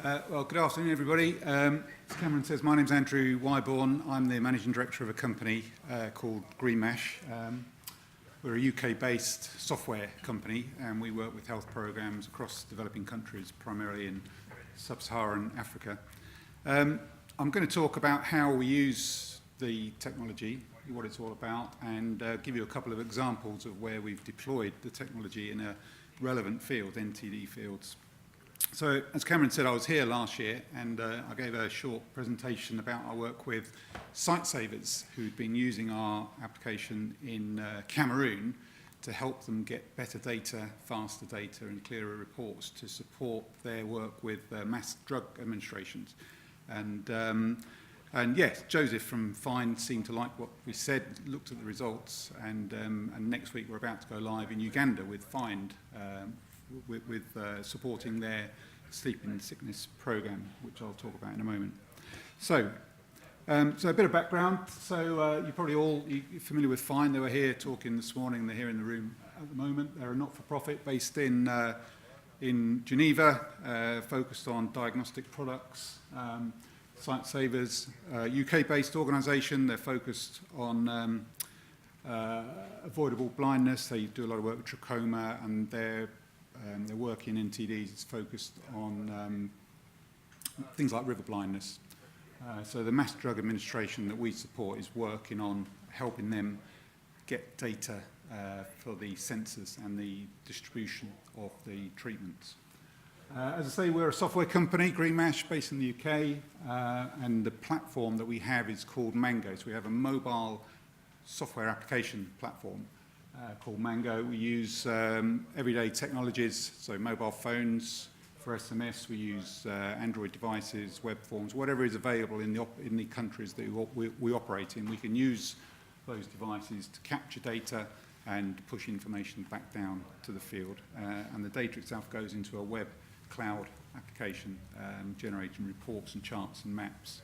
Well, good afternoon, everybody. As Cameron says, my name's Andrew Wyborn. I'm the managing director of a company called Greenmash. We're a UK-based software company, and we work with health programs across developing countries, primarily in sub-Saharan Africa. I'm going to talk about how we use the technology, what it's all about, and give you a couple of examples of where we've deployed the technology in a relevant field, NTD fields. So, as Cameron said, I was here last year, and I gave a short presentation about our work with site savers who'd been using our application in Cameroon to help them get better data, faster data, and clearer reports to support their work with mass drug administrations. And yes, Joseph from Find seemed to like what we said, looked at the results, and next week we're about to go live in Uganda with Find, with supporting their sleep and sickness program, which I'll talk about in a moment. So a bit of background. So you're probably all familiar with Find. They were here talking this morning. They're here in the room at the moment. They're a not-for-profit based in Geneva, focused on diagnostic products. Site Savers, UK-based organisation. They're focused on avoidable blindness. They do a lot of work with trachoma, and their work in NTDs is focused on things like river blindness. So the mass drug administration that we support is working on helping them get data for the sensors and the distribution of the treatments. As I say, we're a software company, Greenmash, based in the UK, and the platform that we have is called Mango. So we have a mobile software application platform called Mango. We use everyday technologies, so mobile phones for SMS. We use Android devices, web forms, whatever is available in the countries that we operate in. We can use those devices to capture data and push information back down to the field. And the data itself goes into a web cloud application, generating reports and charts and maps.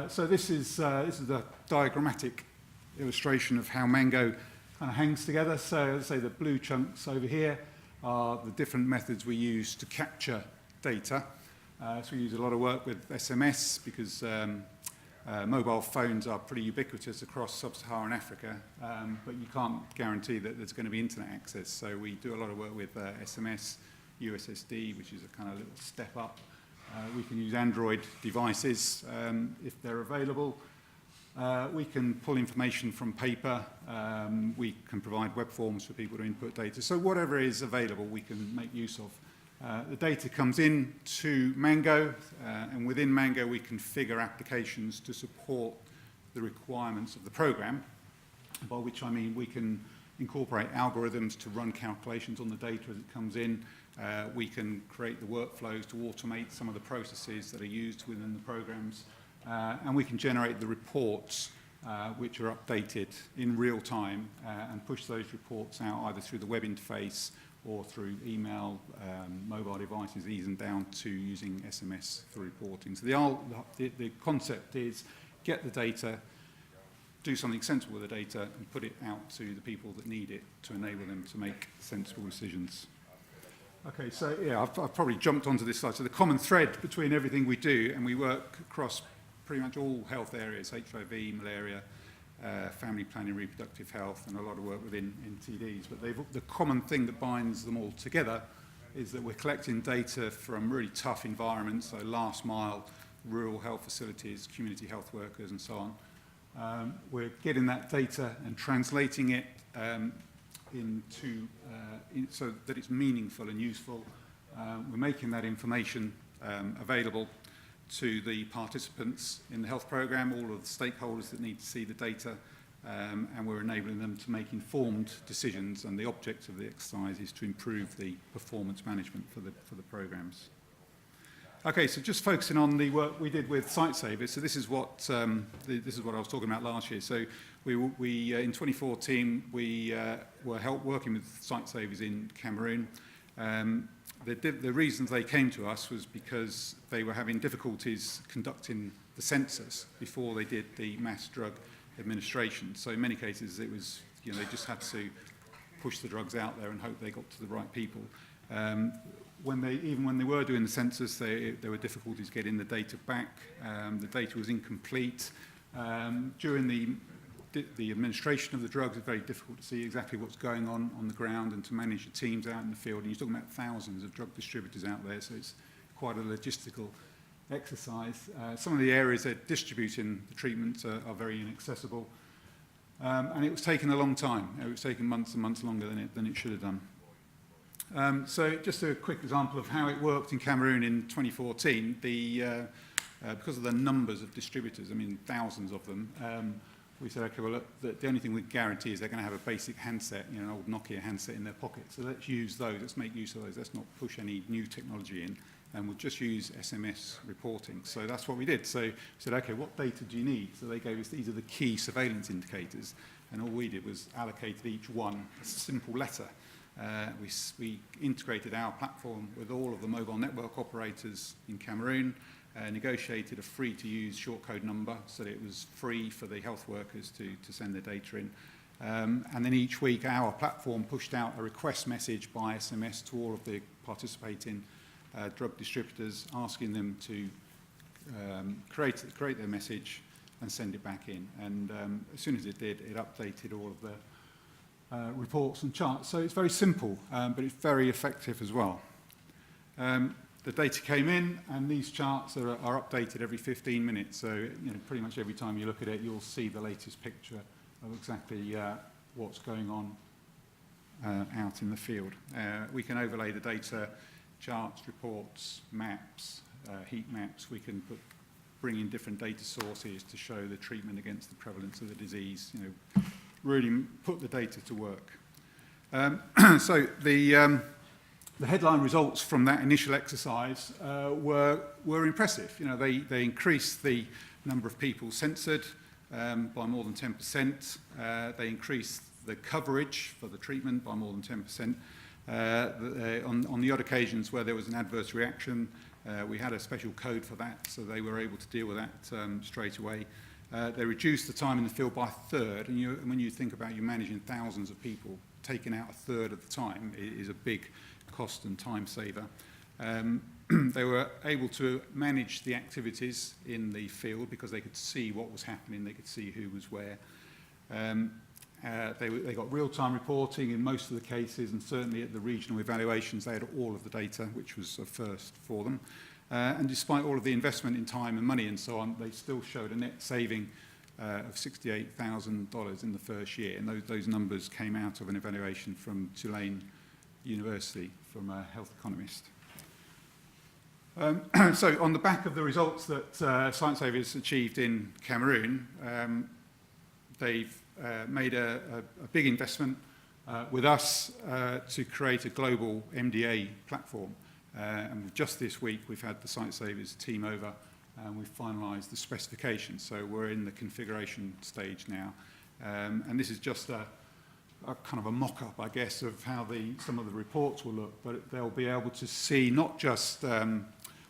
So this is a diagrammatic illustration of how Mango kind of hangs together. So let's say the blue chunks over here are the different methods we use to capture data. So we use a lot of work with SMS because mobile phones are pretty ubiquitous across sub-Saharan Africa, but you can't guarantee that there's going to be internet access. So we do a lot of work with SMS, USSD, which is a kind of little step up. We can use Android devices if they're available. We can pull information from paper. We can provide web forms for people to input data. So whatever is available, we can make use of. The data comes in to Mango, and within Mango, we configure applications to support the requirements of the program, by which I mean we can incorporate algorithms to run calculations on the data as it comes in. We can create the workflows to automate some of the processes that are used within the programs. And we can generate the reports which are updated in real time and push those reports out either through the web interface or through email, mobile devices, even down to using SMS for reporting. So the concept is get the data, do something sensible with the data, and put it out to the people that need it to enable them to make sensible decisions. Okay, so yeah, I've probably jumped onto this slide. So the common thread between everything we do, and we work across pretty much all health areas, HIV, malaria, family planning, reproductive health, and a lot of work within NTDs. But the common thing that binds them all together is that we're collecting data from really tough environments, so last mile, rural health facilities, community health workers, and so on. We're getting that data and translating it so that it's meaningful and useful. We're making that information available to the participants in the health program, all of the stakeholders that need to see the data, and we're enabling them to make informed decisions, and the object of the exercise is to improve the performance management for the programs. Okay, so just focusing on the work we did with Site Savers. So this is what I was talking about last year. So we in 2014 we were working with Site Savers in Cameroon. The reasons they came to us was because they were having difficulties conducting the census before they did the mass drug administration. So in many cases it was, they just had to push the drugs out there and hope they got to the right people. even when they were doing the census, there were difficulties getting the data back. The data was incomplete. During the administration of the drugs, it's very difficult to see exactly what's going on the ground and to manage the teams out in the field. And you're talking about thousands of drug distributors out there, so it's quite a logistical exercise. Some of the areas they're distributing the treatments are very inaccessible. And it was taking a long time. It was taking months and months longer than it should have done. So just a quick example of how it worked in Cameroon in 2014. Because of the numbers of distributors, I mean thousands of them, we said, okay, well, look, the only thing we guarantee is they're going to have a basic handset, an old Nokia handset in their pocket. So let's use those. Let's make use of those. Let's not push any new technology in. And we'll just use SMS reporting. So that's what we did. So we said, okay, what data do you need? So they gave us, these are the key surveillance indicators. And all we did was allocated each one a simple letter. We integrated our platform with all of the mobile network operators in Cameroon, negotiated a free-to-use short code number so that it was free for the health workers to send their data in. And then each week, our platform pushed out a request message by SMS to all of the participating drug distributors, asking them to create their message and send it back in. And as soon as it did, it updated all of the reports and charts. So it's very simple, but it's very effective as well. The data came in, and these charts are updated every 15 minutes. So pretty much every time you look at it, you'll see the latest picture of exactly what's going on out in the field. We can overlay the data, charts, reports, maps, heat maps. We can bring in different data sources to show the treatment against the prevalence of the disease. Really put the data to work. So the headline results from that initial exercise were impressive. They increased the number of people censored by more than 10%. They increased the coverage for the treatment by more than 10%. On the odd occasions where there was an adverse reaction, we had a special code for that, so they were able to deal with that straight away. They reduced the time in the field by a third, and when you think about you managing thousands of people, taking out a third of the time is a big cost and time saver. They were able to manage the activities in the field because they could see what was happening, they could see who was where. They got real-time reporting in most of the cases, and certainly at the regional evaluations they had all of the data, which was a first for them. And despite all of the investment in time and money and so on, they still showed a net saving of $68,000 in the first year, and those numbers came out of an evaluation from Tulane University from a health economist. So on the back of the results that Science Savers achieved in Cameroon, they've made a big investment with us to create a global MDA platform. And just this week we've had the Science Savers team over and we've finalised the specifications. So we're in the configuration stage now. And this is just a kind of a mock-up, I guess, of how some of the reports will look, but they'll be able to see not just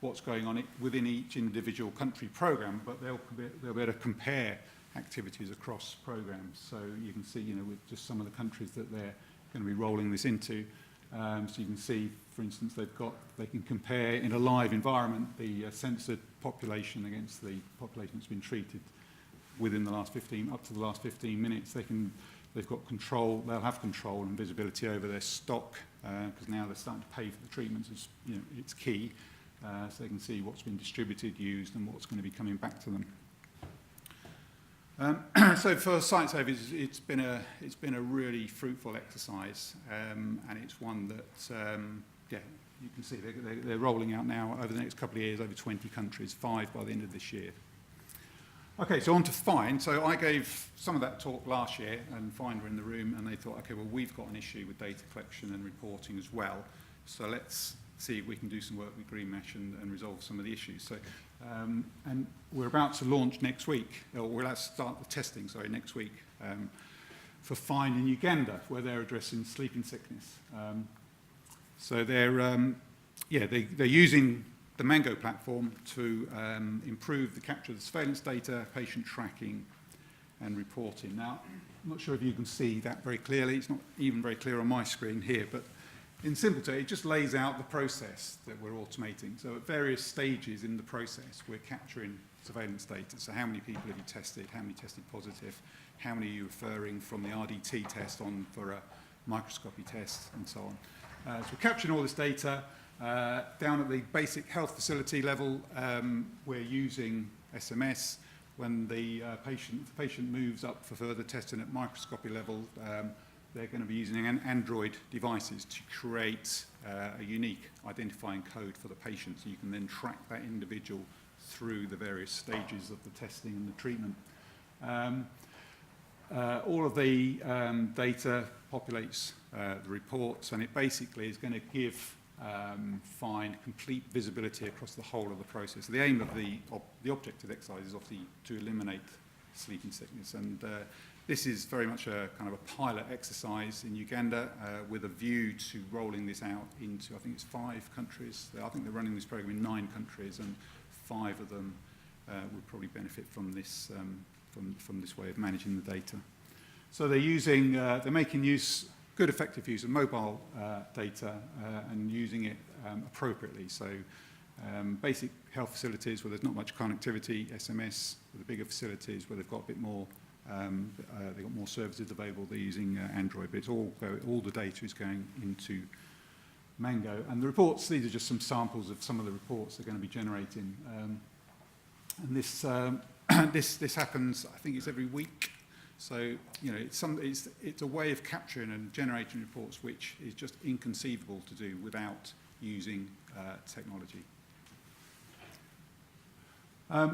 what's going on within each individual country program, but they'll be able to compare activities across programs. So you can see, with just some of the countries that they're going to be rolling this into. So you can see, for instance, they can compare in a live environment the censored population against the population that's been treated within the last up to the last 15 minutes. They've got control, they'll have control and visibility over their stock, because now they're starting to pay for the treatments. It's key, so they can see what's been distributed, used, and what's going to be coming back to them. So for Science Savers, it's been a really fruitful exercise, and it's one that, you can see they're rolling out now over the next couple of years, over 20 countries, 5 by the end of this year. Okay, so on to FIND. So I gave some of that talk last year, and FIND were in the room, and they thought, okay, well, we've got an issue with data collection and reporting as well, so let's see if we can do some work with Greenmash and resolve some of the issues. So, and we're about to launch next week, or we'll have to start the testing, next week, for FIND in Uganda, where they're addressing sleeping sickness. So they're using the Mango platform to improve the capture of the surveillance data, patient tracking, and reporting. Now, I'm not sure if you can see that very clearly. It's not even very clear on my screen here, but in simple terms, it just lays out the process that we're automating. So at various stages in the process, we're capturing surveillance data. So how many people have you tested? How many tested positive? How many are you referring from the RDT test on for a microscopy test, and so on. So we're capturing all this data. Down at the basic health facility level, we're using SMS. When the patient moves up for further testing at microscopy level, they're going to be using Android devices to create a unique identifying code for the patient, so you can then track that individual through the various stages of the testing and the treatment. All of the data populates the reports, and it basically is going to find complete visibility across the whole of the process. So the aim of the objective exercise is obviously to eliminate sleeping sickness, and this is very much a kind of a pilot exercise in Uganda with a view to rolling this out into, I think it's 5 countries. I think they're running this program in 9 countries, and 5 of them would probably benefit from this from this way of managing the data. So they're making good effective use of mobile data and using it appropriately. So basic health facilities where there's not much connectivity, SMS. For the bigger facilities where they've got a bit more, they've got more services available, they're using Android, but it's all the data is going into Mango. And the reports, these are just some samples of some of the reports they're going to be generating. And this happens, I think it's every week. So, you know, it's a way of capturing and generating reports which is just inconceivable to do without using technology.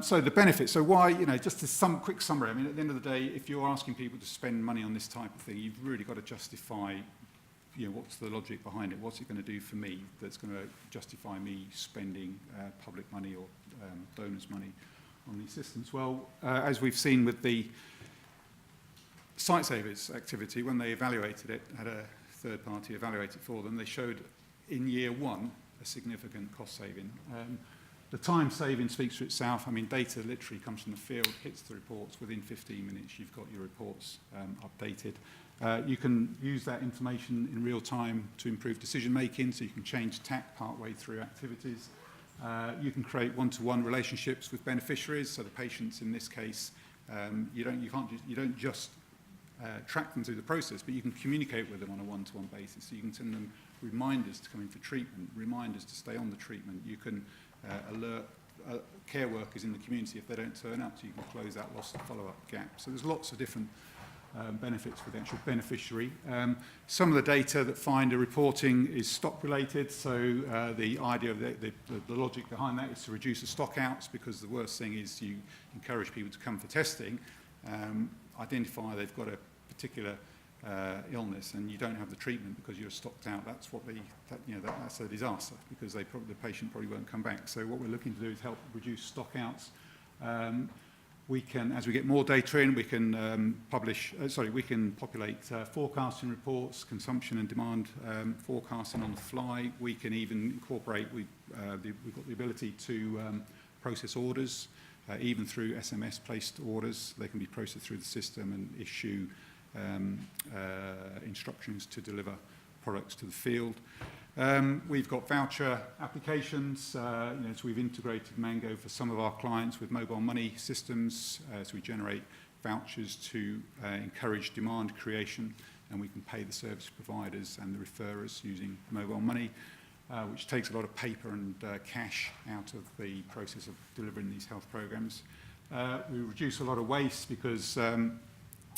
So the benefits. So why, you know, just some quick summary. I mean, at the end of the day, if you're asking people to spend money on this type of thing, you've really got to justify, you know, what's the logic behind it? What's it going to do for me that's going to justify me spending public money or donors' money on these systems? Well, as we've seen with the Site Savers activity, when they evaluated it, had a third party evaluate it for them, they showed in year 1 a significant cost saving. The time saving speaks for itself. I mean, data literally comes from the field, hits the reports. Within 15 minutes, you've got your reports updated. You can use that information in real time to improve decision making, so you can change tack partway through activities. You can create one-to-one relationships with beneficiaries, so the patients in this case, you don't just track them through the process, but you can communicate with them on a one-to-one basis. So you can send them reminders to come in for treatment, reminders to stay on the treatment. You can alert care workers in the community if they don't turn up, so you can close that loss and follow-up gap. So there's lots of different benefits for the actual beneficiary. Some of the data that find are reporting is stock related, so the idea of the logic behind that is to reduce the stock outs, because the worst thing is you encourage people to come for testing, identify they've got a particular illness and you don't have the treatment because you're stocked out. That's what that's a disaster, because the patient probably won't come back. So what we're looking to do is help reduce stock outs. We can, as we get more data in, we can populate forecasting reports, consumption and demand forecasting on the fly. We can even incorporate, we've got the ability to process orders, even through SMS-placed orders. They can be processed through the system and issue instructions to deliver products to the field. We've got voucher applications. So we've integrated Mango for some of our clients with mobile money systems. So we generate vouchers to encourage demand creation, and we can pay the service providers and the referrers using mobile money, which takes a lot of paper and cash out of the process of delivering these health programs. We reduce a lot of waste because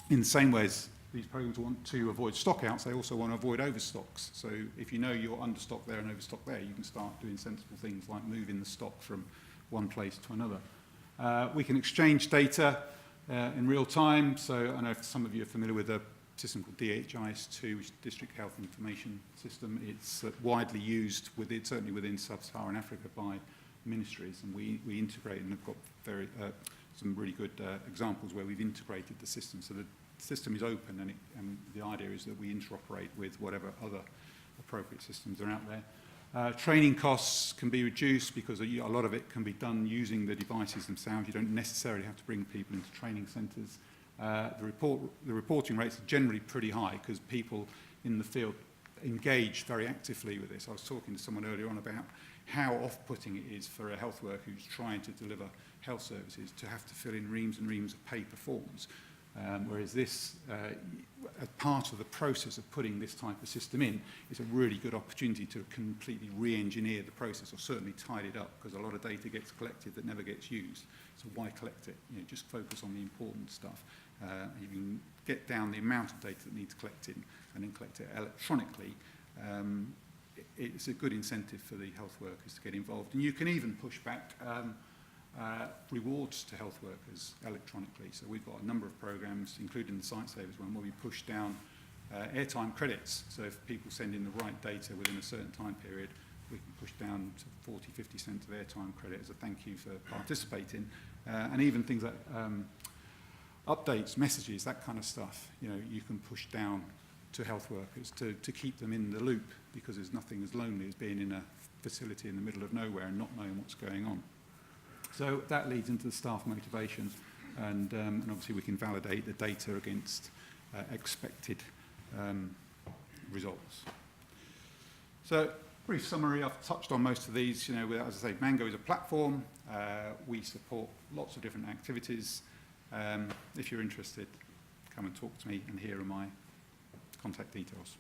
in the same way as these programs want to avoid stockouts, they also want to avoid overstocks. So if you know you're understocked there and overstocked there, you can start doing sensible things like moving the stock from one place to another. We can exchange data in real time. So I know if some of you are familiar with a system called DHIS2, which is District Health Information System. It's widely used, certainly within Sub-Saharan Africa, by ministries, and we integrate, and have got some really good examples where we've integrated the system. So the system is open, and the idea is that we interoperate with whatever other appropriate systems are out there. Training costs can be reduced because a lot of it can be done using the devices themselves. You don't necessarily have to bring people into training centres. The reporting rates are generally pretty high because people in the field engaged very actively with this. I was talking to someone earlier on about how off-putting it is for a health worker who's trying to deliver health services to have to fill in reams and reams of paper forms. Whereas this, as part of the process of putting this type of system in, is a really good opportunity to completely re-engineer the process, or certainly tidy it up, because a lot of data gets collected that never gets used. So why collect it? You know, just focus on the important stuff. You can get down the amount of data that needs collecting and then collect it electronically. It's a good incentive for the health workers to get involved. And you can even push back rewards to health workers electronically. So we've got a number of programs, including the Site Savers one, where we push down airtime credits. So if people send in the right data within a certain time period, we can push down to 40, 50 cents of airtime credit as a thank you for participating. And even things like updates, messages, that kind of stuff, you know, you can push down to health workers to keep them in the loop, because there's nothing as lonely as being in a facility in the middle of nowhere and not knowing what's going on. So that leads into the staff motivation, and obviously we can validate the data against expected results. So, brief summary, I've touched on most of these. You know, as I say, Mango is a platform. We support lots of different activities. If you're interested, come and talk to me, and here are my contact details.